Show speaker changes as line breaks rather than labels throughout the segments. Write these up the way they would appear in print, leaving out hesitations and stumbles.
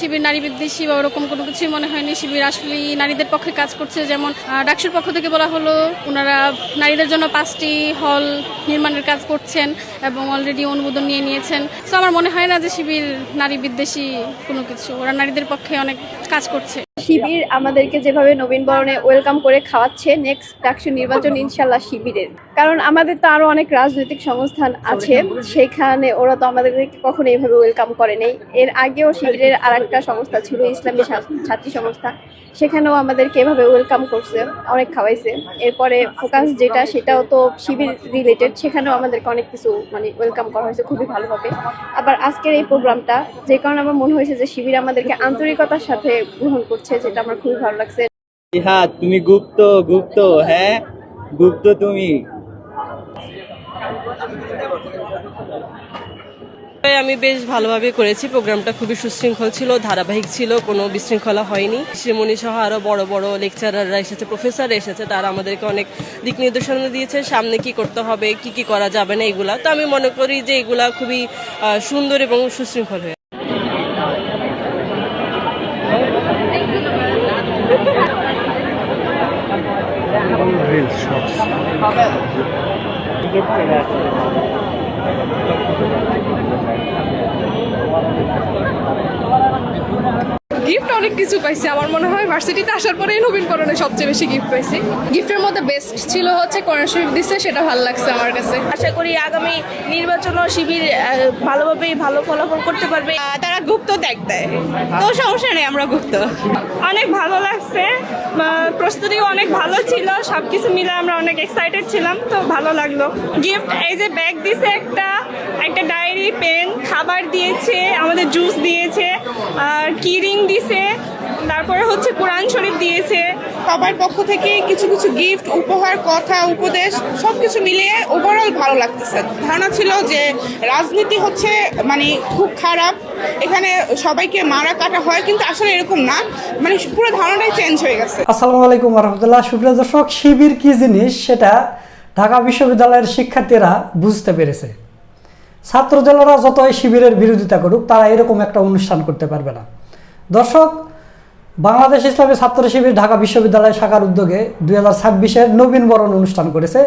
শিবির নারী বিদ্বেষী বা ওরকম কোনো কিছুই মনে হয়নি। শিবির আসলে নারীদের পক্ষে কাজ করছে। যেমন ডাকসুর পক্ষ থেকে বলা হলো ওনারা নারীদের জন্য 5টি হল নির্মাণের কাজ করছেন এবং অলরেডি অনুমোদন নিয়ে নিয়েছেন। সো আমার মনে হয় না যে শিবির নারী বিদ্বেষী কোনো কিছু, ওরা নারীদের পক্ষে অনেক কাজ করছে।
শিবির আমাদেরকে যেভাবে নবীন বরণে ওয়েলকাম করে খাওয়াচ্ছে, নেক্সট ডাকসু নির্বাচন ইনশাল্লাহ শিবিরের। কারণ আমাদের তো আরো অনেক রাজনৈতিক সংস্থান আছে, সেখানে ওরা তো আমাদেরকে কখনো এইভাবে ওয়েলকাম করে নেই। এর আগেও শিবিরের আর একটা সংস্থা ছিল, ইসলামী ছাত্রী সংস্থা, সেখানেও আমাদেরকে এভাবে ওয়েলকাম করছে, অনেক খাওয়াইছে। এরপরে ফোকাস যেটা, সেটাও তো শিবির রিলেটেড, সেখানেও আমাদেরকে অনেক কিছু ওয়েলকাম করা হয়েছে খুবই ভালোভাবে। আবার আজকের এই প্রোগ্রামটা, যে কারণে আমার মনে হয়েছে যে শিবির আমাদেরকে আন্তরিকতার সাথে গ্রহণ করছে, যেটা আমার খুবই ভালো লাগছে।
হ্যাঁ, তুমি গুপ্ত গুপ্ত, হ্যাঁ গুপ্ত তুমি।
আমি বেশ ভালোভাবে করেছি। প্রোগ্রামটা খুবই সুশৃঙ্খল ছিল, ধারাবাহিক ছিল, কোনো বিশৃঙ্খলা হয়নি। শ্রীমণি সহ আরও বড় বড় লেকচারাররা এসেছে, প্রফেসর এসেছে, তারা আমাদেরকে অনেক দিক নির্দেশনা দিয়েছে, সামনে কি করতে হবে, কি কি করা যাবে না এগুলা। তো আমি মনে করি যে এগুলা খুবই সুন্দর এবং সুশৃঙ্খল হয়ে।
গিফট অনেক কিছু পাইছি। আমার মনে হয় ভার্সিটিতে আসার পরেই নবীনকরণে সবচেয়ে বেশি গিফট পাইছি। গিফটের মধ্যে বেস্ট ছিল হচ্ছে কোরআন শরীফ দিচ্ছে, সেটা ভালো লাগছে আমার কাছে।
আশা করি আগামী নির্বাচনও শিবির ভালোভাবেই ভালো ফলাফল করতে পারবে।
তারা গুপ্ত ত্যাগ দেয়, তো সমস্যা নেই, আমরা গুপ্ত।
অনেক ভালো লাগছে, প্রস্তুতিও অনেক ভালো ছিল, সবকিছু মিলে আমরা অনেক এক্সাইটেড ছিলাম, তো ভালো লাগলো। গিফট এই যে ব্যাগ দিয়েছে, একটা ডায়েরি, পেন, খাবার দিয়েছে, আমাদের জুস দিয়েছে, আর কিরিং দিয়েছে, তারপরে হচ্ছে কোরআন শরীফ দিয়েছে।
সবার পক্ষ থেকে কিছু কিছু গিফট, উপহার, কথা, উপদেশ সবকিছু মিলিয়ে ওভারঅল ভালো লাগতেছে। ধারণা ছিল যে রাজনীতি হচ্ছে খুব খারাপ, এখানে সবাইকে মারা কাটা হয়, কিন্তু আসলে এরকম না, পুরো ধারণাটাই চেঞ্জ হয়ে গেছে।
আসসালামু আলাইকুম রহমতুল্লাহ। সুপ্রিয় দর্শক, শিবির কি জিনিস সেটা ঢাকা বিশ্ববিদ্যালয়ের শিক্ষার্থীরা বুঝতে পেরেছে। ছাত্রদলেরা যতই শিবিরের বিরোধিতা করুক, তারা এরকম একটা অনুষ্ঠান করতে পারবে না। দর্শক, বাংলাদেশ ইসলামী ছাত্র শিবির ঢাকা বিশ্ববিদ্যালয় শাখার উদ্যোগে 2026-এর নবীন বরণ অনুষ্ঠান করেছে,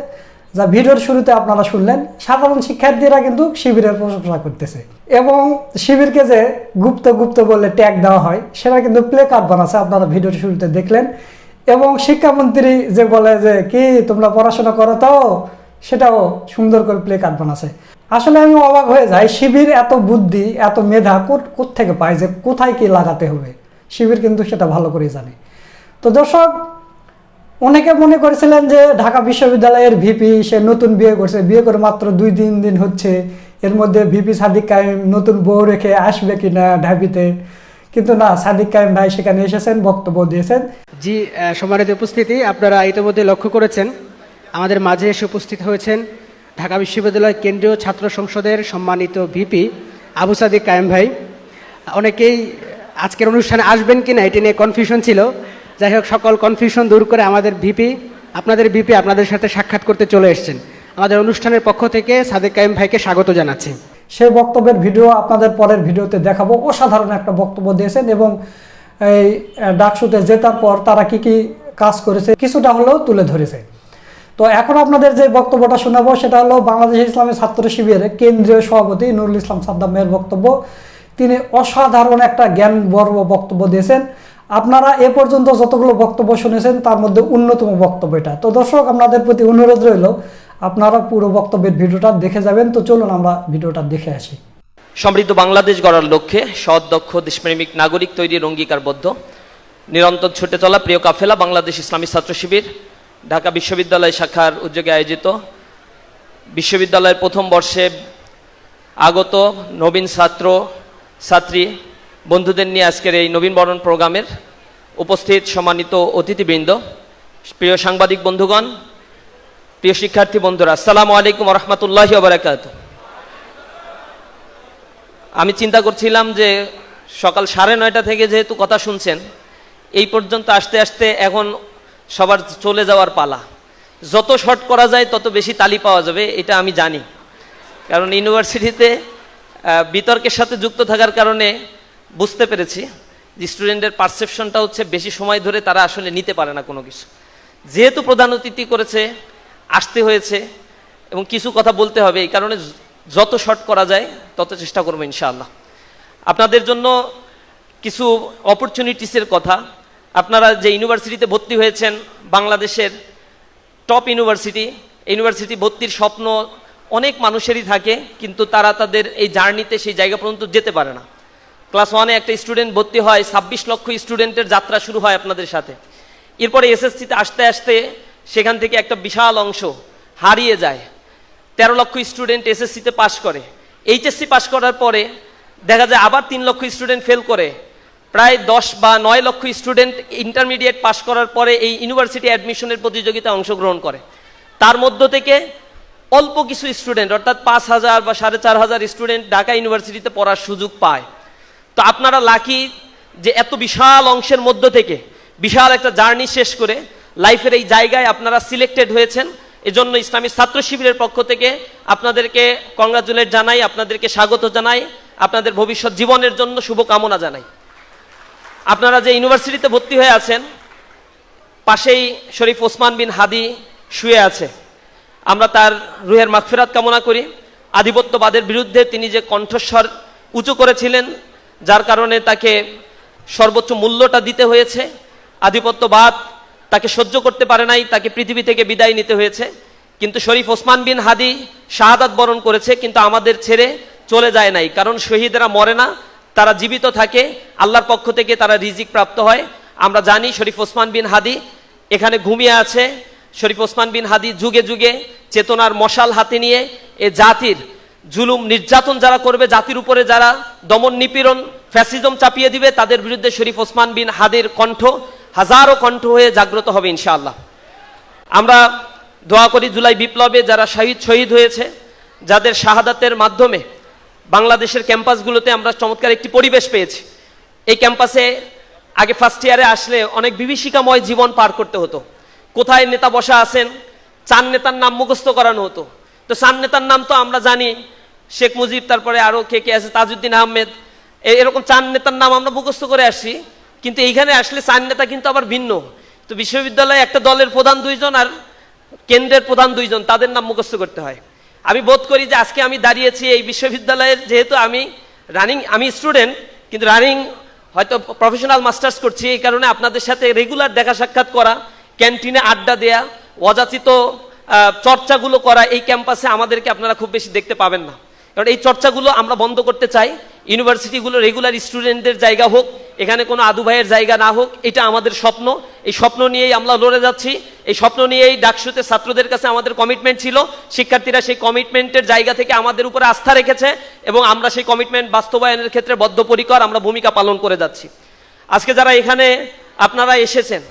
যা ভিডিওর শুরুতে আপনারা শুনলেন। সাধারণ শিক্ষার্থীরা কিন্তু শিবিরের প্রশংসা করতেছে এবং শিবিরকে যে গুপ্ত গুপ্ত বলে ট্যাগ দেওয়া হয়, সেটা কিন্তু প্লে কার্ড বানাচ্ছে, আপনারা ভিডিওর শুরুতে দেখলেন। এবং শিক্ষামন্ত্রী যে বলে যে কি তোমরা পড়াশোনা করো, তো সেটাও সুন্দর করে প্লে কার্ড বানাচ্ছে। আসলে আমি অবাক হয়ে যাই, শিবির এত বুদ্ধি, এত মেধা কোত্থেকে পায় যে কোথায় কি লাগাতে হবে। শিবির কিন্তু সেটা ভালো করে জানে। তো দর্শক, অনেকে মনে করেছিলেন যে ঢাকা বিশ্ববিদ্যালয়ের ভিপি সে নতুন বিয়ে করছে, বিয়ে করে মাত্র 2-3 দিন হচ্ছে, এর মধ্যে ভিপি সাদিক কায়েম নতুন বউ রেখে আসবে কিনা ঢাবিতে। কিন্তু না, সাদিক কায়েম ভাই সেখানে এসেছেন, বক্তব্য দিয়েছেন।
জি, সম্মানিত উপস্থিতি, আপনারা ইতিমধ্যে লক্ষ্য করেছেন আমাদের মাঝে এসে উপস্থিত হয়েছেন ঢাকা বিশ্ববিদ্যালয় কেন্দ্রীয় ছাত্র সংসদের সম্মানিত ভিপি আবু সাদিক কায়েম ভাই। অনেকেই আজকের অনুষ্ঠানে আসবেন কিনা এটি নিয়ে কনফিউশন ছিল। যাই হোক, সকল কনফিউশন দূর করে আমাদের ভিপি, আপনাদের ভিপি আপনাদের সাথে সাক্ষাৎ করতে চলে এসেছেন। আমাদের অনুষ্ঠানের পক্ষ থেকে সাদিক কায়েম ভাইকে স্বাগত জানাচ্ছি।
সেই বক্তব্যের ভিডিও আপনাদের পরের ভিডিওতে দেখাবো। অসাধারণ একটা বক্তব্য দিয়েছেন এবং এই ডাকসুতে জেতার পর তারা কি কি কাজ করেছে কিছুটা হলেও তুলে ধরেছে। তো এখন আপনাদের যে বক্তব্যটা শোনাবো সেটা হলো বাংলাদেশ ইসলামী ছাত্র শিবিরের কেন্দ্রীয় সভাপতি নুরুল ইসলাম সাদ্দামের বক্তব্য। তিনি অসাধারণ একটা জ্ঞানগর্ভ বক্তব্য দিয়েছেন। আপনারা এ পর্যন্ত যতগুলো বক্তব্য শুনেছেন তার মধ্যে অন্যতম বক্তব্য এটা। তো দর্শক, আপনাদের প্রতি অনুরোধ রইল আপনারা পুরো বক্তব্যের ভিডিওটা দেখে যাবেন। তো চলুন আমরা ভিডিওটা দেখে আসি।
সমৃদ্ধ বাংলাদেশ গড়ার লক্ষ্যে সৎ, দক্ষ, দেশপ্রেমিক নাগরিক তৈরির অঙ্গীকারবদ্ধ নিরন্তর ছুটে চলা প্রিয় কাফেলা বাংলাদেশ ইসলামী ছাত্র শিবির ঢাকা বিশ্ববিদ্যালয় শাখার উদ্যোগে আয়োজিত বিশ্ববিদ্যালয়ের প্রথম বর্ষে আগত নবীন ছাত্র ছাত্রী বন্ধুদের নিয়ে আজকের এই নবীন বরণ প্রোগ্রামের উপস্থিত সম্মানিত অতিথিবৃন্দ, প্রিয় সাংবাদিক বন্ধুগণ, প্রিয় শিক্ষার্থী বন্ধুরা, আসসালামু আলাইকুম রহমতুল্লাহি ওয়া বারাকাতুহু। আমি চিন্তা করছিলাম যে সকাল 9:30 থেকে যেহেতু কথা শুনছেন, এই পর্যন্ত আসতে আসতে এখন সবার চলে যাওয়ার পালা। যত শর্ট করা যায় তত বেশি তালি পাওয়া যাবে, এটা আমি জানি। কারণ ইউনিভার্সিটিতে বিতর্কের সাথে যুক্ত থাকার কারণে বুঝতে পেরেছি যে স্টুডেন্টের পারসেপশনটা হচ্ছে বেশি সময় ধরে তারা আসলে নিতে পারে না কোনো কিছু। যেহেতু প্রধান অতিথি করেছে, আসতে হয়েছে এবং কিছু কথা বলতে হবে, এই কারণে যত শর্ট করা যায় তত চেষ্টা করবো ইনশাআল্লাহ। আপনাদের জন্য কিছু অপরচুনিটিসের কথা। আপনারা যে ইউনিভার্সিটিতে ভর্তি হয়েছেন, বাংলাদেশের টপ ইউনিভার্সিটি, ইউনিভার্সিটি ভর্তির স্বপ্ন অনেক মানুষেরই থাকে, কিন্তু তারা তাদের এই জার্নিতে সেই জায়গা পর্যন্ত যেতে পারে না। ক্লাস 1-এ একটা স্টুডেন্ট ভর্তি হয়, 26 লক্ষ স্টুডেন্টের যাত্রা শুরু হয় আপনাদের সাথে। এরপরে এসএসসিতে আসতে আসতে সেখান থেকে একটা বিশাল অংশ হারিয়ে যায়। 13 লক্ষ স্টুডেন্ট এসএসসিতে পাশ করে, এইচএসসি পাশ করার পরে দেখা যায় আবার 3 লক্ষ স্টুডেন্ট ফেল করে, প্রায় 10 বা 9 লক্ষ স্টুডেন্ট ইন্টারমিডিয়েট পাশ করার পরে এই ইউনিভার্সিটি অ্যাডমিশনের প্রতিযোগিতায় অংশগ্রহণ করে। তার মধ্য থেকে অল্প কিছু স্টুডেন্ট, অর্থাৎ 5,000 বা 4,500 স্টুডেন্ট ঢাকা ইউনিভার্সিটিতে পড়ার সুযোগ পায়। তো আপনারা লাকি যে এত বিশাল অংশের মধ্য থেকে বিশাল একটা জার্নি শেষ করে লাইফের এই জায়গায় আপনারা সিলেক্টেড হয়েছেন। এজন্য ইসলামী ছাত্র শিবিরের পক্ষ থেকে আপনাদেরকে কংগ্রাচুলেট জানাই, আপনাদেরকে স্বাগত জানাই, আপনাদের ভবিষ্যৎ জীবনের জন্য শুভকামনা জানাই। আপনারা যে ইউনিভার্সিটিতে ভর্তি হয়ে আছেন, পাশেই শরীফ ওসমান বিন হাদি শুয়ে আছে। আমরা তার রুহের মাগফিরাত কামনা করি। আধিপত্যবাদের বিরুদ্ধে তিনি যে কণ্ঠস্বর উঁচু করেছিলেন, যার কারণে তাকে সর্বোচ্চ মূল্যটা দিতে হয়েছে। আধিপত্যবাদ তাকে সহ্য করতে পারে নাই, তাকে পৃথিবী থেকে বিদায় নিতে হয়েছে। কিন্তু শরীফ ওসমান বিন হাদি শাহাদাত বরণ করেছে, কিন্তু আমাদের ছেড়ে চলে যায় নাই। কারণ শহীদরা মরে না, তারা জীবিত থাকে, আল্লাহর পক্ষ থেকে তারা রিজিক প্রাপ্ত হয়। আমরা জানি শরীফ ওসমান বিন হাদি এখানে ঘুমিয়ে আছে। শরীফ ওসমান বিন হাদি যুগে যুগে চেতনার মশাল হাতে নিয়ে এ জাতির জুলুম নির্যাতন যারা করবে, জাতির উপরে যারা দমন নিপীড়ন ফ্যাসিজম চাপিয়ে দিবে, তাদের বিরুদ্ধে শরীফ ওসমান বিন হাদির কণ্ঠ হাজারো কণ্ঠ হয়ে জাগ্রত হবে ইনশাআল্লাহ। আমরা দোয়া করি জুলাই বিপ্লবে যারা শহীদ হয়েছে, যাদের শাহাদাতের মাধ্যমে বাংলাদেশের ক্যাম্পাসগুলোতে আমরা চমৎকার একটি পরিবেশ পেয়েছি। এই ক্যাম্পাসে আগে ফার্স্ট ইয়ারে আসলে অনেক বিভীষিকাময় জীবন পার করতে হতো। কোথায় নেতা বসা আছেন, 4 নেতার নাম মুখস্থ করানো হতো। তো 4 নেতার নাম তো আমরা জানি, শেখ মুজিব, তারপরে আরো কে আছে, তাজউদ্দিন আহমেদ, এরকম 4 নেতার নাম আমরা মুখস্থ করে আসছি। কিন্তু এইখানে আসলে 4 নেতা কিন্তু আবার ভিন্ন। তো বিশ্ববিদ্যালয়ে একটা দলের প্রধান 2 জন আর কেন্দ্রের প্রধান 2 জন, তাদের নাম মুখস্থ করতে হয়। আমি বোধ করি যে আজকে আমি দাঁড়িয়েছি এই বিশ্ববিদ্যালয়ের, যেহেতু আমি স্টুডেন্ট, কিন্তু রানিং হয়তো প্রফেশনাল মাস্টার্স করছি, এই কারণে আপনাদের সাথে রেগুলার দেখা সাক্ষাৎ করা, ক্যান্টিনে আড্ডা দেয়া, অযাচিত চর্চাগুলো করা, এই ক্যাম্পাসে আমাদেরকে আপনারা খুব বেশি দেখতে পাবেন না। কারণ এই চর্চাগুলো আমরা বন্ধ করতে চাই। ইউনিভার্সিটিগুলো রেগুলার স্টুডেন্টদের জায়গা হোক, এখানে কোনো আদু ভাইয়ের জায়গা না হোক, এটা আমাদের স্বপ্ন। এই স্বপ্ন নিয়েই আমরা লড়ে যাচ্ছি। এই স্বপ্ন নিয়েই ডাকসুতে ছাত্রদের কাছে আমাদের কমিটমেন্ট ছিল। শিক্ষার্থীরা সেই কমিটমেন্টের জায়গা থেকে আমাদের উপরে আস্থা রেখেছে এবং আমরা সেই কমিটমেন্ট বাস্তবায়নের ক্ষেত্রে বদ্ধপরিকর, আমরা ভূমিকা পালন করে যাচ্ছি। আজকে যারা এখানে আপনারা এসেছেন,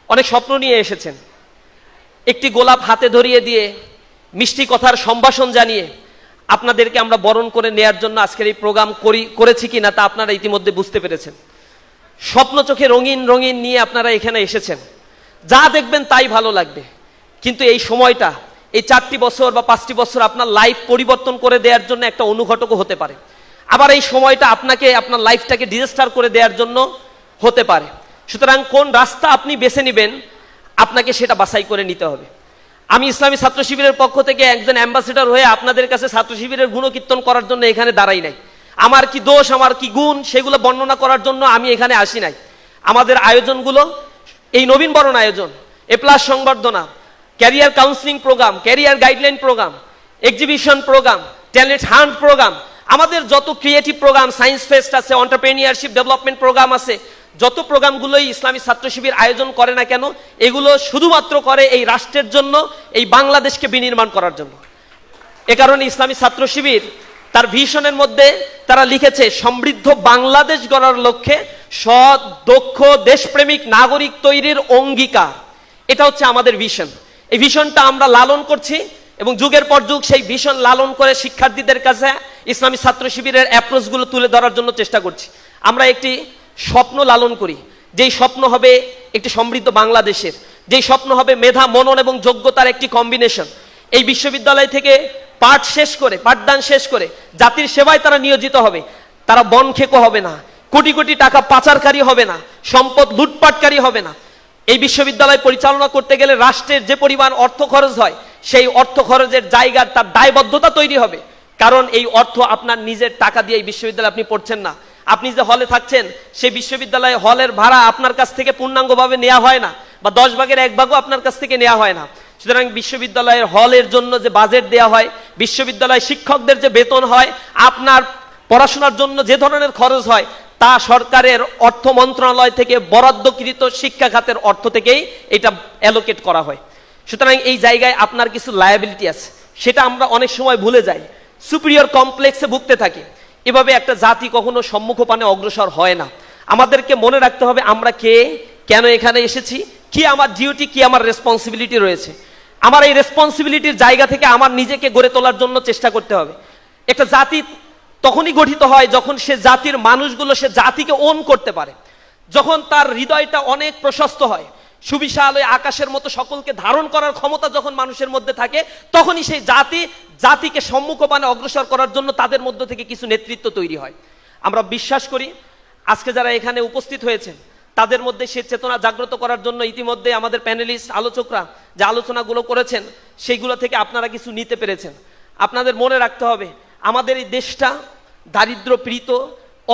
অনেক স্বপ্ন নিয়ে এসেছেন। একটি গোলাপ হাতে ধরিয়ে দিয়ে, মিষ্টি কথার সম্ভাষণ জানিয়ে আপনাদেরকে আমরা বরণ করে নেয়ার জন্য আজকের এই প্রোগ্রাম করেছি কিনা তা আপনারা ইতিমধ্যে বুঝতে পেরেছেন। স্বপ্ন চোখে রঙিন রঙিন নিয়ে আপনারা এখানে এসেছেন, যা দেখবেন তাই ভালো লাগবে। কিন্তু এই সময়টা, এই 4টি বছর বা 5টি বছর আপনার লাইফ পরিবর্তন করে দেওয়ার জন্য একটা অনুঘটকও হতে পারে। আবার এই সময়টা আপনাকে আপনার লাইফটাকে ডিজাস্টার করে দেওয়ার জন্য হতে পারে। সুতরাং কোন রাস্তা আপনি বেছে নেবেন, আপনাকে সেটা বাছাই করে নিতে হবে। আমি ইসলামী ছাত্র শিবিরের পক্ষ থেকে একজন অ্যাম্বাসেডর হয়ে আপনাদের কাছে ছাত্র শিবিরের গুণকীর্তন করার জন্য এখানে দাঁড়াই নাই। আমার কি দোষ, আমার কি গুণ, সেগুলো বর্ণনা করার জন্য আমি এখানে আসি নাই। আমাদের আয়োজনগুলো, এই নবীন বরণ আয়োজন, এ+ সংবর্ধনা, career counselling programme, career guideline programme, exhibition programme, talent hunt programme, আমাদের যত ক্রিয়েটিভ প্রোগ্রাম, সায়েন্স ফেস্ট আছে, এন্টারপ্রেনিয়ারশিপ ডেভেলপমেন্ট প্রোগ্রাম আছে, যত প্রোগ্রামগুলোই ইসলামী ছাত্র শিবির আয়োজন করে না কেন, এগুলো শুধুমাত্র করে এই রাষ্ট্রের জন্য, এই বাংলাদেশকে বিনির্মাণ করার জন্য। এ কারণে ইসলামী ছাত্র শিবির তার ভিশনের মধ্যে তারা লিখেছে, সমৃদ্ধ বাংলাদেশ গড়ার লক্ষ্যে সৎ, দক্ষ, দেশপ্রেমিক নাগরিক তৈরির অঙ্গীকার। এটা হচ্ছে আমাদের ভিশন। এই ভিশনটা আমরা লালন করছি এবং যুগের পর যুগ সেই ভিশন লালন করে শিক্ষার্থীদের কাছে ইসলামী ছাত্র শিবিরের অ্যাপ্রোচগুলো তুলে ধরার জন্য চেষ্টা করছি। আমরা একটি স্বপ্ন লালন করি, যেই স্বপ্ন হবে একটি সমৃদ্ধ বাংলাদেশের, যেই স্বপ্ন হবে মেধা, মনন এবং যোগ্যতার একটি কম্বিনেশন। এই বিশ্ববিদ্যালয় থেকে পাঠদান শেষ করে জাতির সেবায় তারা নিয়োজিত হবে। তারা বনখেকো হবে না, কোটি কোটি টাকা পাচারকারী হবে না, সম্পদ লুটপাটকারী হবে না। এই বিশ্ববিদ্যালয় পরিচালনা করতে গেলে রাষ্ট্রের যে পরিমাণ অর্থ খরচ হয়, সেই অর্থ খরচের জায়গার তার দায়বদ্ধতা তৈরি হবে। কারণ এই অর্থ আপনার নিজের টাকা দিয়ে এই বিশ্ববিদ্যালয়ে আপনি পড়ছেন না। আপনি যে হলে থাকছেন, সেই বিশ্ববিদ্যালয়ে হলের ভাড়া আপনার কাছ থেকে পূর্ণাঙ্গভাবে নেওয়া হয় না, বা 10 ভাগের 1 ভাগও আপনার কাছ থেকে নেওয়া হয় না। সুতরাং বিশ্ববিদ্যালয়ের হলের জন্য যে বাজেট দেওয়া হয়, বিশ্ববিদ্যালয় শিক্ষকদের যে বেতন হয়, আপনার পড়াশোনার জন্য যে ধরনের খরচ হয়, তা সরকারের অর্থ মন্ত্রণালয় থেকে বরাদ্দকৃত শিক্ষা খাতের অর্থ থেকেই এটা অ্যালোকেট করা হয়। সুতরাং এই জায়গায় আপনার কিছু লায়াবিলিটি আছে, সেটা আমরা অনেক সময় ভুলে যাই, সুপিরিয়র কমপ্লেক্সে ভুগতে থাকি। এভাবে একটা জাতি কখনো সম্মুখপানে অগ্রসর হয় না। আমাদেরকে মনে রাখতে হবে আমরা কে, কেন এখানে এসেছি, কি আমার ডিউটি, কি আমার রেসপন্সিবিলিটি রয়েছে। আমার এই রেসপন্সিবিলিটির জায়গা থেকে আমার নিজেকে গড়ে তোলার জন্য চেষ্টা করতে হবে। একটা জাতি তখনই গঠিত হয় যখন সে জাতির মানুষগুলো সে জাতিকে ওন করতে পারে, যখন তার হৃদয়টা অনেক প্রশস্ত হয়, সুবিশাল ওই আকাশের মতো সকলকে ধারণ করার ক্ষমতা যখন মানুষের মধ্যে থাকে, তখনই সেই জাতিকে সম্মুখপানে অগ্রসর করার জন্য তাদের মধ্য থেকে কিছু নেতৃত্ব তৈরি হয়। আমরা বিশ্বাস করি আজকে যারা এখানে উপস্থিত হয়েছেন, তাদের মধ্যে সে চেতনা জাগ্রত করার জন্য ইতিমধ্যে আমাদের প্যানেলিস্ট আলোচকরা যে আলোচনাগুলো করেছেন, সেইগুলো থেকে আপনারা কিছু নিতে পেরেছেন। আপনাদের মনে রাখতে হবে আমাদের এই দেশটা দারিদ্র পীড়িত,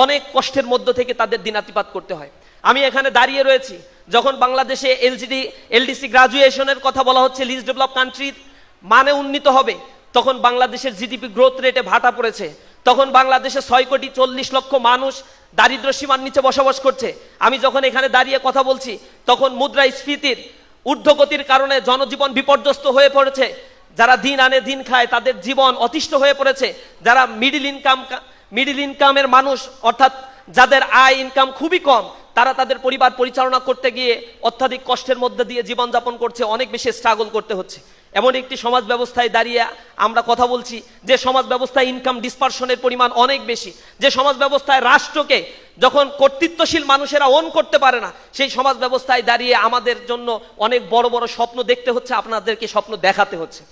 অনেক কষ্টের মধ্য থেকে তাদের দিনাতিপাত করতে হয়। আমি এখানে দাঁড়িয়ে রয়েছি, যখন বাংলাদেশে এলডিসি গ্রাজুয়েশনের কথা বলা হচ্ছে, লিস্ট ডেভেলপ কান্ট্রির মানে উন্নীত হবে, তখন বাংলাদেশের জিডিপি গ্রোথ রেটে ভাটা পড়েছে। তখন বাংলাদেশে 6,40,00,000 মানুষ দারিদ্র সীমার নিচে বসবাস করছে। আমি যখন এখানে দাঁড়িয়ে কথা বলছি, তখন মুদ্রাস্ফীতির ঊর্ধ্বগতির কারণে জনজীবন বিপর্যস্ত হয়ে পড়েছে। যারা দিন আনে দিন খায়, তাদের জীবন অতিষ্ঠ হয়ে পড়েছে। যারা মিডিল ইনকামের মানুষ, অর্থাৎ যাদের আয় ইনকাম খুবই কম, তারা তাদের পরিবার পরিচালনা করতে গিয়ে অত্যাধিক কষ্টের মধ্যে দিয়ে জীবনযাপন করছে, অনেক বেশি স্ট্রাগল করতে হচ্ছে। এমন একটি সমাজ ব্যবস্থায় দাঁড়িয়ে আমরা কথা বলছি, যে সমাজ ব্যবস্থায় ইনকাম ডিসপারশনের পরিমাণ অনেক বেশি, যে সমাজ ব্যবস্থায় রাষ্ট্রকে যখন কর্তৃত্বশীল মানুষেরা ওন করতে পারে না, সেই সমাজ ব্যবস্থায় দাঁড়িয়ে আমাদের জন্য অনেক বড় বড় স্বপ্ন দেখতে হচ্ছে, আপনাদেরকে স্বপ্ন দেখাতে হচ্ছে।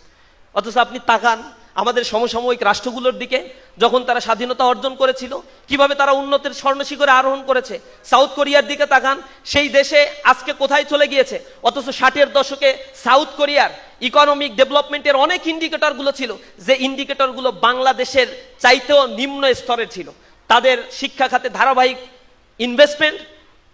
অথচ আপনি তাকান আমাদের সমসাময়িক রাষ্ট্রগুলোর দিকে, যখন তারা স্বাধীনতা অর্জন করেছিল, কিভাবে তারা উন্নতির স্বর্ণশিখরে আরোহণ করেছে। সাউথ কোরিয়ার দিকে তাকান, সেই দেশে আজকে কোথায় চলে গিয়েছে। অথচ 60-এর দশকে সাউথ কোরিয়ার ইকোনমিক ডেভেলপমেন্টের অনেক ইন্ডিকেটরগুলো ছিল, যে ইন্ডিকেটরগুলো বাংলাদেশের চাইতেও নিম্ন স্তরের ছিল। তাদের শিক্ষা খাতে ধারাবাহিক ইনভেস্টমেন্ট,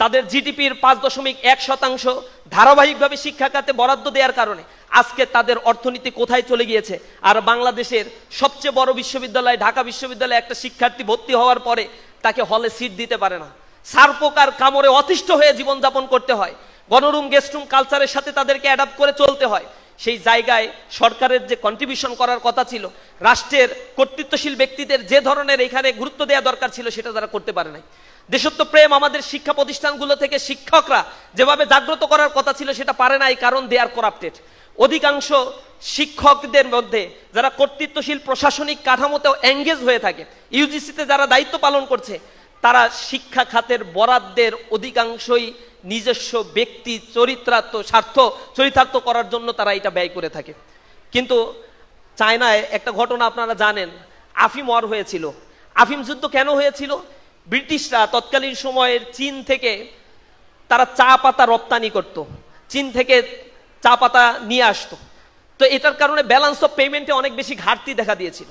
তাদের জিডিপির 5.1% ধারাবাহিকভাবে শিক্ষা খাতে বরাদ্দ দেওয়ার কারণে আজকে তাদের অর্থনীতি কোথায় চলে গিয়েছে। আর বাংলাদেশের সবচেয়ে বড় বিশ্ববিদ্যালয় ঢাকা বিশ্ববিদ্যালয়ে একটা শিক্ষার্থী ভর্তি হওয়ার পরে তাকে হলে সিট দিতে পারে না, সারপোকার কামড়ে অতিষ্ঠ হয়ে জীবনযাপন করতে হয়, গণরুম গেস্টরুম কালচারের সাথে তাদেরকে অ্যাডাপ্ট করে চলতে হয়। সেই জায়গায় সরকারের যে কন্ট্রিবিউশন করার কথা ছিল, রাষ্ট্রের কর্তৃত্বশীল ব্যক্তিদের যে ধরনের এখানে গুরুত্ব দেওয়া দরকার ছিল, সেটা তারা করতে পারে নাই। দেশত্ব প্রেম আমাদের শিক্ষা প্রতিষ্ঠানগুলো থেকে শিক্ষকরা যেভাবে জাগ্রত করার কথা ছিল, সেটা পারে নাই, কারণ দে আর করাপ্টেড। অধিকাংশ শিক্ষকদের মধ্যে যারা কর্তৃত্বশীল প্রশাসনিক কাঠামোতেও এঙ্গেজ হয়ে থাকে, ইউজিসিতে যারা দায়িত্ব পালন করছে, তারা শিক্ষা খাতের বরাদ্দের অধিকাংশই নিজস্ব ব্যক্তি চরিতার্থ করার জন্য তারা এটা ব্যয় করে থাকে। কিন্তু চায়নায় একটা ঘটনা আপনারা জানেন, আফিম ওয়ার হয়েছিল। আফিম যুদ্ধ কেন হয়েছিল? ব্রিটিশরা তৎকালীন সময়ের চীন থেকে তারা চা পাতা রপ্তানি করত, চীন থেকে চা পাতা নিয়ে আসতো। তো এটার কারণে ব্যালেন্স অফ পেমেন্টে অনেক বেশি ঘাটতি দেখা দিয়েছিল।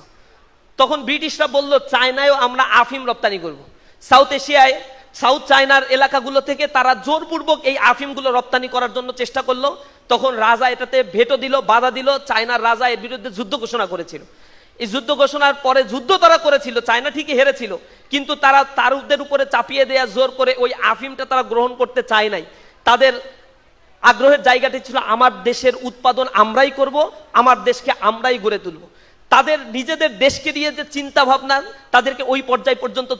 তখন ব্রিটিশরা বলল, চায়নায়ও আমরা আফিম রপ্তানি করব। সাউথ এশিয়ায় সাউথ চায়নার এলাকাগুলো থেকে তারা জোরপূর্বক এই আফিমগুলো রপ্তানি করার জন্য চেষ্টা করলো। তখন রাজা এটাতে ভেটো দিল, বাধা দিল। চায়নার রাজা এর বিরুদ্ধে যুদ্ধ ঘোষণা করেছিল। এই যুদ্ধ ঘোষণার পরে যুদ্ধ তারা করেছিল, চায়না ঠিকই হেরেছিল, কিন্তু তারা তারুদের উপরে চাপিয়ে দেয়া জোর করে ওই আফিমটা তারা গ্রহণ করতে চায় নাই। তাদের আগ্রহের জায়গাটি ছিল আমার দেশের উৎপাদন আমরাই করব, আমার দেশকে আমরাই গড়ে তুলব। তাদের নিজেদের দেশকে নিয়ে যে চিন্তা ভাবনা, তাদেরকে ওই পর্যায় পর্যন্ত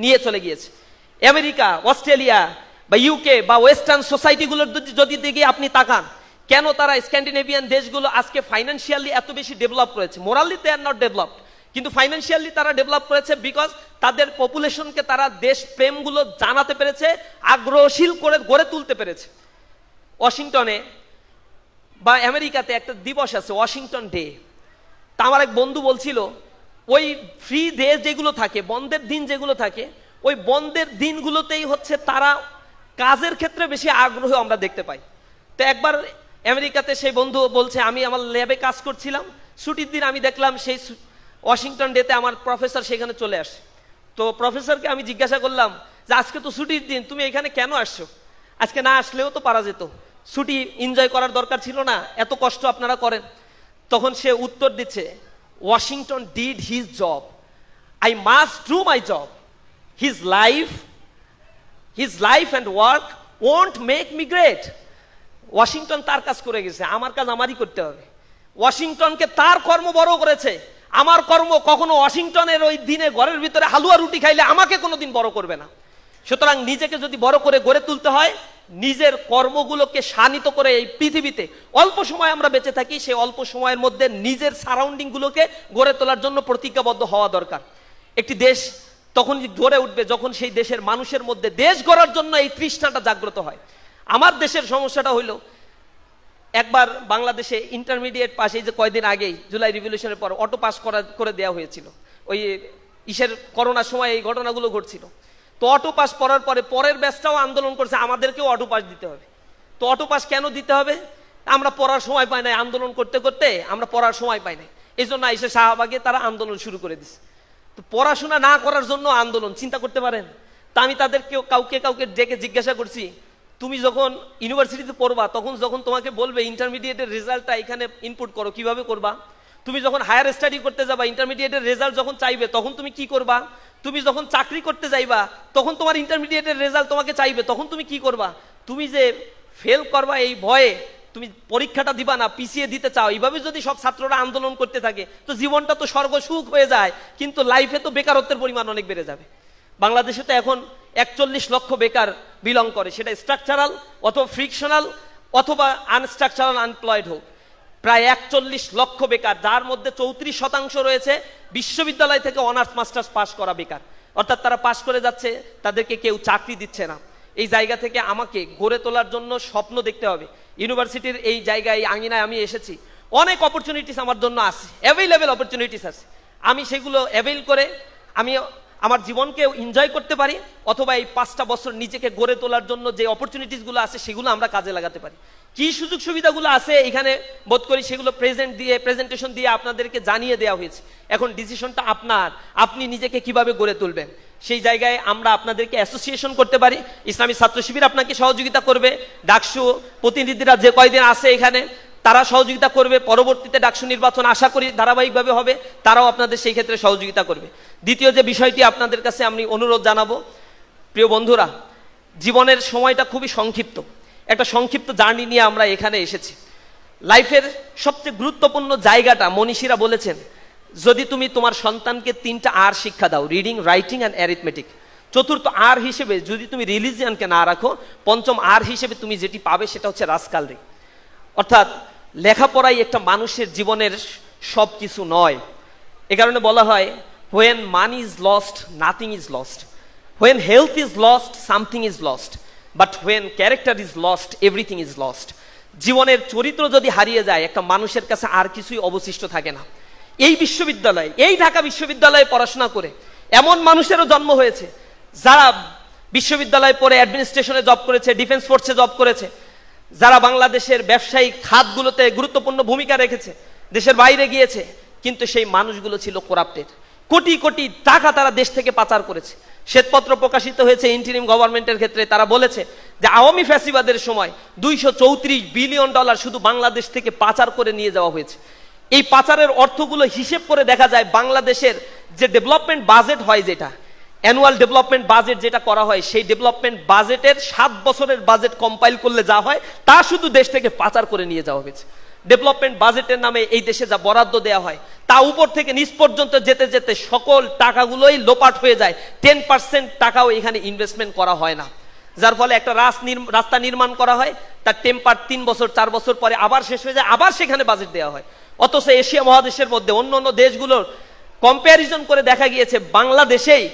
নিয়ে চলে গিয়েছে। আমেরিকা, অস্ট্রেলিয়া বা ইউকে বা ওয়েস্টার্ন সোসাইটিগুলোর যদি দিকে আপনি তাকান, কেন তারা স্ক্যান্ডিনেভিয়ান দেশগুলো আজকে ফাইন্যান্সিয়ালি এত বেশি ডেভেলপ করেছে? Morally they are not developed, কিন্তু ফাইন্যান্সিয়ালি তারা ডেভেলপ করেছে বিকজ তাদের পপুলেশনকে তারা দেশ প্রেমগুলো জানাতে পেরেছে, আগ্রহশীল করে গড়ে তুলতে পেরেছে। ওয়াশিংটনে বা আমেরিকাতে একটা দিবস আছে, ওয়াশিংটন ডে। তা আমার এক বন্ধু বলছিল, ওই ফ্রি ডে যেগুলো থাকে, বন্ধের দিন যেগুলো থাকে, ওই বন্ধের দিনগুলোতেই হচ্ছে তারা কাজের ক্ষেত্রে বেশি আগ্রহ আমরা দেখতে পাই। তো একবার আমেরিকাতে সেই বন্ধু বলছে, আমি আমার ল্যাবে কাজ করছিলাম, ছুটির দিন আমি দেখলাম সেই ওয়াশিংটন ডেতে আমার প্রফেসর সেখানে চলে আসে। তো প্রফেসরকে আমি জিজ্ঞাসা করলাম যে আজকে তো ছুটির দিন, তুমি এখানে কেন আসছো? আজকে না আসলেও তো পারা যেত, ছুটি এনজয় করার দরকার ছিল না, এত কষ্ট আপনারা করেন। তখন সে উত্তর দিচ্ছে, Washington did his job, I must do my job, his life and work won't make me great. Washington তার কাজ করে গেছে, আমার কাজ আমারই করতে হবে। ওয়াশিংটনকে তার কর্ম বড় করেছে, আমার কর্ম কখনো ওয়াশিংটনের ওই দিনে ঘরের ভিতরে হালুয়া রুটি খাইলে আমাকে কোনোদিন বড় করবে না। সুতরাং নিজেকে যদি বড় করে গড়ে তুলতে হয়, নিজের কর্মগুলোকে শানিত করে এই পৃথিবীতে অল্প সময় আমরা বেঁচে থাকি, সেই অল্প সময়ের মধ্যে নিজের সারাউন্ডিং গুলোকে গড়ে তোলার জন্য প্রতিজ্ঞাবদ্ধ হওয়া দরকার। একটি দেশ তখন গড়ে উঠবে যখন সেই দেশের মানুষের মধ্যে দেশ গড়ার জন্য এই তৃষ্ণাটা জাগ্রত হয়। আমার দেশের সমস্যাটা হইলো, একবার বাংলাদেশে ইন্টারমিডিয়েট পাস, এই যে কয়দিন আগেই জুলাই রিভলিউশনের পর অটো পাস করে দেওয়া হয়েছিল, ওই করোনার সময় এই ঘটনাগুলো ঘটছিল। তো অটো পাস করার পরে পরের ব্যাচটাও আন্দোলন করছে আমাদেরকেও অটো পাস দিতে হবে। তো অটো পাস কেন দিতে হবে? আমরা পড়ার সময় পাই নাই, আন্দোলন করতে করতে আমরা পড়ার সময় পাই নাই, এই জন্য এসে শাহবাগে তারা আন্দোলন শুরু করে দিচ্ছে। তো পড়াশোনা না করার জন্য আন্দোলন, চিন্তা করতে পারেন? তা আমি তাদেরকে কাউকে ডেকে জিজ্ঞাসা করছি, তুমি যখন ইউনিভার্সিটিতে পড়বা তখন যখন তোমাকে বলবে ইন্টারমিডিয়েটের রেজাল্টটা এখানে ইনপুট করো, কিভাবে করবা? তুমি যখন হায়ার স্টাডি করতে যাবা, ইন্টারমিডিয়েটের রেজাল্ট যখন চাইবে তখন তুমি কি করবা? তুমি যখন চাকরি করতে যাইবা তখন তোমার ইন্টারমিডিয়েটের রেজাল্ট তোমাকে চাইবে, তখন তুমি কি করবা? তুমি যে ফেল করবা এই ভয়ে তুমি পরীক্ষাটা দিবা না, পিছিয়ে দিতে চাও। এইভাবে যদি সব ছাত্ররা আন্দোলন করতে থাকে তো জীবনটা তো স্বর্গ সুখ হয়ে যায়, কিন্তু লাইফে তো বেকারত্বের পরিমাণ অনেক বেড়ে যাবে। বাংলাদেশে তো এখন 41 লক্ষ বেকার বিলং করে, সেটা স্ট্রাকচারাল অথবা ফ্রিকশনাল অথবা আনস্ট্রাকচারাল আনএমপ্লয়েড হোক। প্রায় 41 লক্ষ বেকার, যার মধ্যে 34% রয়েছে বিশ্ববিদ্যালয় থেকে অনার্স মাস্টার্স পাস করা বেকার, অর্থাৎ তারা পাস করে যাচ্ছে, তাদেরকে কেউ চাকরি দিচ্ছে না। এই জায়গা থেকে আমাকে গড়ে তোলার জন্য স্বপ্ন দেখতে হবে। ইউনিভার্সিটির এই জায়গায়, এই আঙিনায় আমি এসেছি, অনেক অপরচুনিটিস আমার জন্য আছে, অ্যাভেলেবেল অপরচুনিটিস আছে। আমি সেগুলো অ্যাভেল করে আমি আমার জীবনকে এনজয় করতে পারি, অথবা এই 5টা বছর নিজেকে গড়ে তোলার জন্য যে অপরচুনিটিসগুলো আছে সেগুলো আমরা কাজে লাগাতে পারি। কি সুযোগ সুবিধাগুলো আছে এখানে বোধ করি সেগুলো প্রেজেন্টেশন দিয়ে আপনাদেরকে জানিয়ে দেওয়া হয়েছে। এখন ডিসিশনটা আপনার, আপনি নিজেকে কিভাবে গড়ে তুলবেন। সেই জায়গায় আমরা আপনাদেরকে অ্যাসোসিয়েশন করতে পারি, ইসলামী ছাত্র শিবির আপনাকে সহযোগিতা করবে, ডাকসু প্রতিনিধিরা যে কয়দিন আছে এখানে তারা সহযোগিতা করবে, পরবর্তীতে ডাকসু নির্বাচন আশা করি ধারাবাহিকভাবে হবে, তারাও আপনাদের সেই ক্ষেত্রে সহযোগিতা করবে। দ্বিতীয় যে বিষয়টি আপনাদের কাছে আমি অনুরোধ জানাবো, প্রিয় বন্ধুরা, জীবনের সময়টা খুবই সংক্ষিপ্ত, একটা সংক্ষিপ্ত জার্নি নিয়ে আমরা এখানে এসেছি। লাইফের সবচেয়ে গুরুত্বপূর্ণ জায়গাটা মনীষীরা বলেছেন, যদি তুমি তোমার সন্তানকে 3টা আর শিক্ষা দাও, রিডিং, রাইটিং অ্যান্ড অ্যারিথমেটিক, চতুর্থ আর হিসেবে যদি তুমি রিলিজিয়ানকে না রাখো, পঞ্চম আর হিসেবে তুমি যেটি পাবে সেটা হচ্ছে রাজকালরি। অর্থাৎ লেখাপড়াই একটা মানুষের জীবনের সব কিছু নয়। এ কারণে বলা হয়, when money is lost, nothing is lost. When health is lost, something is lost. But when character is lost, everything is lost. জীবনের চরিত্র যদি হারিয়ে যায়, একটা মানুষের কাছে আর কিছুই অবশিষ্ট থাকে না। এই বিশ্ববিদ্যালয়ে, এই ঢাকা বিশ্ববিদ্যালয়ে পড়াশোনা করে এমন মানুষেরও জন্ম হয়েছে যারা বিশ্ববিদ্যালয়ে পড়ে অ্যাডমিনিস্ট্রেশনে জব করেছে, ডিফেন্স ফোর্সে জব করেছে, যারা বাংলাদেশের ব্যবসায়িক খাতগুলোতে গুরুত্বপূর্ণ ভূমিকা রেখেছে, দেশের বাইরে গিয়েছে, কিন্তু সেই মানুষগুলো ছিল করাপ্টেড। কোটি কোটি টাকা তারা দেশ থেকে পাচার করেছে। শ্বেতপত্র প্রকাশিত হয়েছে ইন্টারিম গভর্নমেন্টের ক্ষেত্রে, তারা বলেছে যে আওয়ামী ফ্যাসিবাদের সময় $234 বিলিয়ন শুধু বাংলাদেশ থেকে পাচার করে নিয়ে যাওয়া হয়েছে। এই পাচারের অর্থগুলো হিসেব করে দেখা যায়, বাংলাদেশের যে ডেভেলপমেন্ট বাজেট হয়, যেটা অ্যানুয়াল ডেভেলপমেন্ট বাজেট যেটা করা হয়, সেই ডেভেলপমেন্ট বাজেটের 7 বছরের বাজেট কম্পাইল করলে যা হয় তা শুধু দেশ থেকে পাচার করে নিয়ে যাওয়া হয়েছে। ডেভেলপমেন্ট বাজেটের নামে এই দেশে যা বরাদ্দ দেওয়া হয় তা উপর থেকে নিচ পর্যন্ত যেতে যেতে সকল টাকাগুলোই লোপাট হয়ে যায়। 10% টাকাও এখানে ইনভেস্টমেন্ট করা হয় না, যার ফলে একটা রাস্তা নির্মাণ করা হয়, তার টেম্পার 3 বছর 4 বছর পরে আবার শেষ হয়ে যায়, আবার সেখানে বাজেট দেওয়া হয়। অথচ এশিয়া মহাদেশের মধ্যে অন্য অন্য দেশগুলোর কম্প্যারিজন করে দেখা গিয়েছে বাংলাদেশেই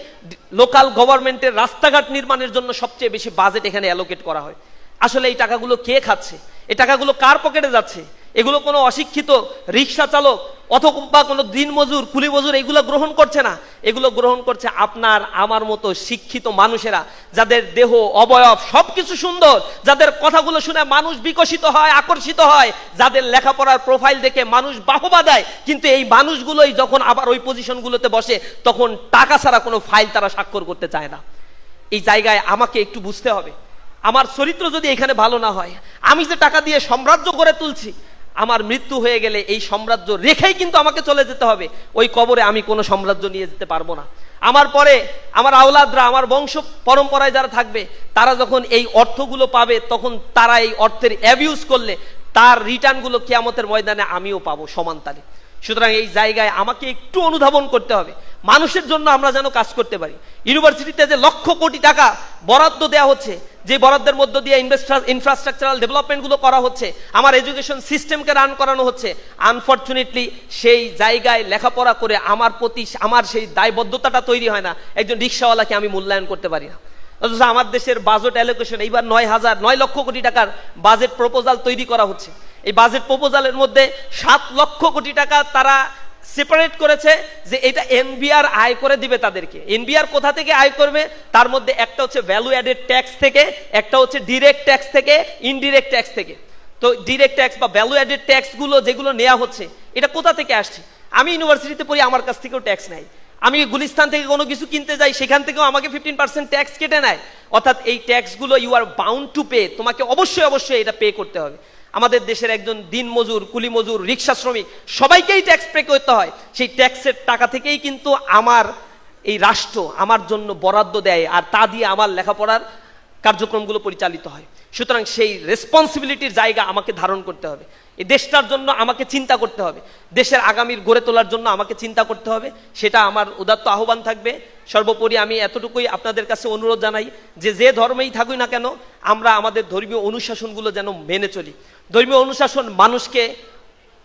লোকাল গভর্নমেন্টের রাস্তাঘাট নির্মাণের জন্য সবচেয়ে বেশি বাজেট এখানে অ্যালোকেট করা হয়। আসলে এই টাকাগুলো কে খাচ্ছে? এই টাকাগুলো কার পকেটে যাচ্ছে? এগুলো কোনো অশিক্ষিত রিক্সা চালক অথবা কোনো দিনমজুর কুলি মজুর এগুলো গ্রহণ করছে না, এগুলো গ্রহণ করছে আপনার আমার মতো শিক্ষিত মানুষেরা, যাদের দেহ অবয়ব সবকিছু সুন্দর, যাদের কথাগুলো শুনে মানুষ বিকশিত হয়, আকর্ষিত হয়, যাদের লেখাপড়ার প্রোফাইল দেখে মানুষ বাহবা দেয়। কিন্তু এই মানুষগুলোই যখন আবার ওই পজিশনগুলোতে বসে তখন টাকা ছাড়া কোনো ফাইল তারা স্বাক্ষর করতে চায় না। এই জায়গায় আমাকে একটু বুঝতে হবে, আমার চরিত্র যদি এখানে ভালো না হয়, আমি যে টাকা দিয়ে সাম্রাজ্য গড়ে তুলছি, আমার মৃত্যু হয়ে গেলে এই সাম্রাজ্য রেখেই কিন্তু আমাকে চলে যেতে হবে। ওই কবরে আমি কোনো সাম্রাজ্য নিয়ে যেতে পারবো না। আমার পরে আমার আওলাদরা, আমার বংশ পরম্পরায় যারা থাকবে, তারা যখন এই অর্থগুলো পাবে, তখন তারা এই অর্থের অ্যাবিউজ করলে তার রিটার্নগুলো কিয়ামতের ময়দানে আমিও পাবো সমান তালে। সুতরাং এই জায়গায় আমাকে একটু অনুধাবন করতে হবে, মানুষের জন্য আমরা যেন কাজ করতে পারি। ইউনিভার্সিটিতে যে লক্ষ কোটি টাকা বরাদ্দ দেওয়া হচ্ছে, যে বরাদ্দের মধ্য দিয়ে ইনফ্রাস্ট্রাকচারাল ডেভেলপমেন্টগুলো করা হচ্ছে, আমার এডুকেশন সিস্টেমকে রান করানো হচ্ছে, আনফর্চুনেটলি সেই জায়গায় লেখাপড়া করে আমার প্রতি আমার সেই দায়বদ্ধতাটা তৈরি হয় না। একজন রিক্সাওয়ালাকে আমি মূল্যায়ন করতে পারি না। অথচ আমার দেশের বাজেট অ্যালোকেশন এইবার 9 লক্ষ কোটি টাকার বাজেট প্রপোজাল তৈরি করা হচ্ছে। এই বাজেট প্রপোজালের মধ্যে 7 লক্ষ কোটি টাকা তারা সেপারেট করেছে যে এটা এনবিআর আয় করে দিবে তাদেরকে। এনবিআর কোথা থেকে আয় করবে? তার মধ্যে একটা হচ্ছে ভ্যালু অ্যাডেড ট্যাক্স থেকে, একটা হচ্ছে ডিরেক্ট ট্যাক্স থেকে, ইনডিরেক্ট ট্যাক্স থেকে। তো ডিরেক্ট ট্যাক্স বা ভ্যালু অ্যাডেড ট্যাক্সগুলো যেগুলো নেওয়া হচ্ছে, এটা কোথা থেকে আসছে? আমি ইউনিভার্সিটিতে পড়ি, আমার কাছ থেকেও ট্যাক্স নেয়। আমি গুলিস্তান থেকে কোনো কিছু কিনতে যাই, সেখান থেকেও আমাকে 15% ট্যাক্স কেটে নেয়। অর্থাৎ এই ট্যাক্সগুলো you are bound to pay, তোমাকে অবশ্যই এটা পে করতে হবে। আমাদের দেশের একজন দিনমজুর, কুলি মজুর, রিক্সা শ্রমিক সবাইকেই ট্যাক্স পে করতে হয়। সেই ট্যাক্সের টাকা থেকেই কিন্তু আমার এই রাষ্ট্র আমার জন্য বরাদ্দ দেয়, আর তা দিয়ে আমার লেখাপড়ার কার্যক্রমগুলো পরিচালিত হয়। সুতরাং সেই রেসপন্সিবিলিটির জায়গা আমাকে ধারণ করতে হবে। এই দেশটার জন্য আমাকে চিন্তা করতে হবে, দেশের আগামীর গড়ে তোলার জন্য আমাকে চিন্তা করতে হবে। সেটা আমার উদাত্ত আহ্বান থাকবে। সর্বোপরি আমি এতটুকুই আপনাদের কাছে অনুরোধ জানাই যে ধর্মেই থাকুই না কেন, আমরা আমাদের ধর্মীয় অনুশাসনগুলো যেন মেনে চলি। ধর্মীয় অনুশাসন মানুষকে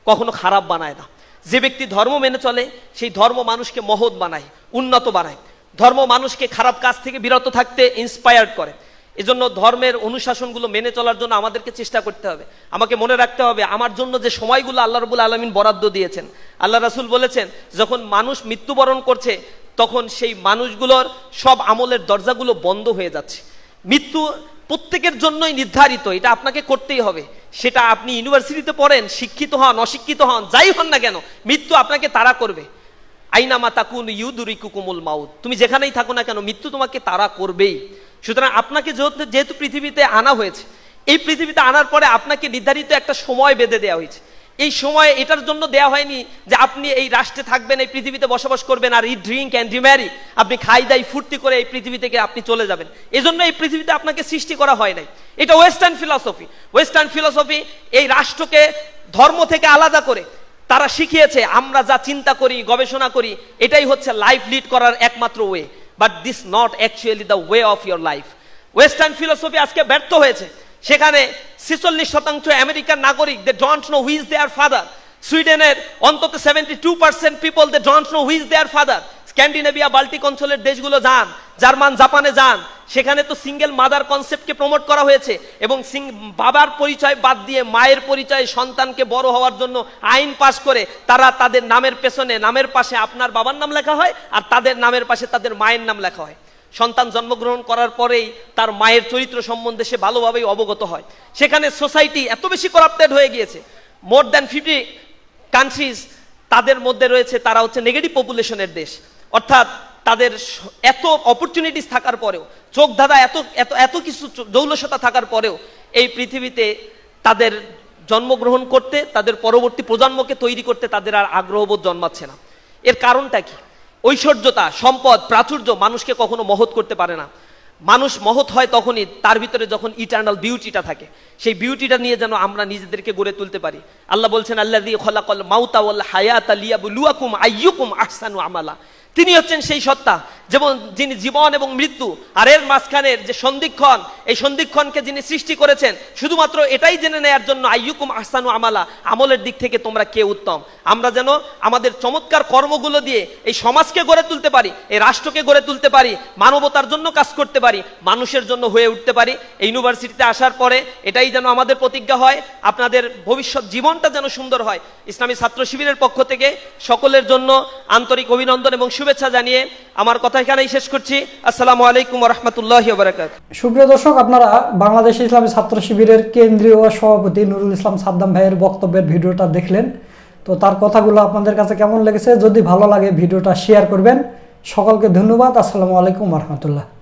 কখনো খারাপ বানায় না। যে ব্যক্তি ধর্ম মেনে চলে, সেই ধর্ম মানুষকে মহৎ বানায়, উন্নত বানায়। ধর্ম মানুষকে খারাপ কাজ থেকে বিরত থাকতে ইন্সপায়ার্ড করে। এজন্য ধর্মের অনুশাসনগুলো মেনে চলার জন্য আমাদেরকে চেষ্টা করতে হবে। আমাকে মনে রাখতে হবে আমার জন্য যে সময়গুলো আল্লাহ রাব্বুল আলামিন বরাদ্দ দিয়েছেন, আল্লাহ রাসূল বলেছেন যখন মানুষ মৃত্যুবরণ করছে তখন সেই মানুষগুলোর সব আমলের দরজাগুলো বন্ধ হয়ে যাচ্ছে। মৃত্যু প্রত্যেকের জন্যই নির্ধারিত, এটা আপনাকে করতেই হবে। সেটা আপনি ইউনিভার্সিটিতে পড়েন, শিক্ষিত হন, অশিক্ষিত হন, যাই হন না কেন, মৃত্যু আপনাকে তাড়া করবে। আইনামা তাকুন ইউদরিকুকুমুল মাউত, তুমি যেখানেই থাকো না কেন মৃত্যু তোমাকে তাড়া করবেই। সুতরাং আপনাকে যেহেতু পৃথিবীতে আনা হয়েছে, এই পৃথিবীতে আনার পরে আপনাকে নির্ধারিত একটা সময় বেঁধে দেওয়া হয়েছে। এই সময় এটার জন্য দেওয়া হয়নি যে আপনি এই রাষ্ট্রে থাকবেন, এই পৃথিবীতে বসবাস করবেন আর ইট ড্রিঙ্ক অ্যান্ড রিম্যারি, আপনি খাই দাই ফুর্তি করে এই পৃথিবী থেকে আপনি চলে যাবেন। এজন্য এই পৃথিবীতে আপনাকে সৃষ্টি করা হয় নাই। এটা ওয়েস্টার্ন ফিলসফি। ওয়েস্টার্ন ফিলসফি এই রাষ্ট্রকে ধর্ম থেকে আলাদা করে তারা শিখিয়েছে আমরা যা চিন্তা করি, গবেষণা করি, এটাই হচ্ছে লাইফ লিড করার একমাত্র way. But this not actually the way of your life. Western philosophy আজকে ব্যর্থ হয়েছে। সেখানে 46% আমেরিকান নাগরিক they don't know who is their father. সুইডেনের অন্তত 72% people they don't know who is their father. Scandinavia, Baltic অঞ্চলের দেশগুলো যান, জার্মান, জাপানে যান, সেখানে তো সিঙ্গেল মাদার কনসেপ্টকে প্রমোট করা হয়েছে এবং বাবার পরিচয় বাদ দিয়ে মায়ের পরিচয় সন্তানকে বড় হওয়ার জন্য আইন পাশ করে তারা তাদের নামের পেছনে, নামের পাশে আপনার বাবার নাম লেখা হয় আর তাদের নামের পাশে তাদের মায়ের নাম লেখা হয়। সন্তান জন্মগ্রহণ করার পরেই তার মায়ের চরিত্র সম্বন্ধে সে ভালোভাবেই অবগত হয়। সেখানে সোসাইটি এত বেশি করাপ্টেড হয়ে গিয়েছে, মোর দ্যান 50 কান্ট্রিজ তাদের মধ্যে রয়েছে, তারা হচ্ছে নেগেটিভ পপুলেশনের দেশ। অর্থাৎ তাদের এত অপরচুনিটিস থাকার পরেও, চোখ ধাঁধা এত এত এত কিছু জৌলসতা থাকার পরেও এই পৃথিবীতে তাদের জন্মগ্রহণ করতে, তাদের পরবর্তী প্রজন্মকে তৈরি করতে তাদের আর আগ্রহবোধ জন্মাচ্ছে না। এর কারণটা কি? ঐশ্বর্যতা, সম্পদ, প্রাচুর্য মানুষকে কখনো মহৎ করতে পারে না। মানুষ মহৎ হয় তখনই তার ভিতরে যখন ইটারনাল বিউটিটা থাকে। সেই বিউটিটা নিয়ে যেন আমরা নিজেদেরকে গড়ে তুলতে পারি। আল্লাহ বলছেন আল্লাযী খালাকাল মাউতা ওয়াল হায়াতা লিয়াবলুয়াকুম আইয়ুকুম আহসানু আমালা। তিনি হচ্ছেন সেই সত্তা যেমন যিনি জীবন এবং মৃত্যু আর এর মাঝখানের যে সন্ধিক্ষণ, এই সন্ধিক্ষণকে যিনি সৃষ্টি করেছেন শুধুমাত্র এটাই জেনে নেয়ার জন্য, আইয়ুকুম আহসানু আমালা, আমলের দিক থেকে তোমরা কে উত্তম। আমরা যেন আমাদের চমৎকার কর্মগুলো দিয়ে এই সমাজকে গড়ে তুলতে পারি, এই রাষ্ট্রকে গড়ে তুলতে পারি, মানবতার জন্য কাজ করতে পারি, মানুষের জন্য হয়ে উঠতে পারি। এই ইউনিভার্সিটিতে আসার পরে এটাই যেন আমাদের প্রতিজ্ঞা হয়, আপনাদের ভবিষ্যৎ জীবনটা যেন সুন্দর হয়। ইসলামী ছাত্র শিবিরের পক্ষ থেকে সকলের জন্য আন্তরিক অভিনন্দন এবং শুভেচ্ছা জানিয়ে আমার কথা এখানেই শেষ করছি। আসসালামু আলাইকুম ওয়া রাহমাতুল্লাহি ওয়া বারাকাতুহু।
সুপ্রিয় দর্শক, আপনারা বাংলাদেশ ইসলামী ছাত্র শিবিরের কেন্দ্রীয় সভাপতি নুরুল ইসলাম সাদ্দাম ভাইয়ের বক্তব্যের ভিডিওটা দেখলেন। তো তার কথাগুলো আপনাদের কাছে কেমন লেগেছে? যদি ভালো লাগে ভিডিওটা শেয়ার করবেন। সকলকে ধন্যবাদ। আসসালামু আলাইকুম ওয়া রাহমাতুল্লাহ।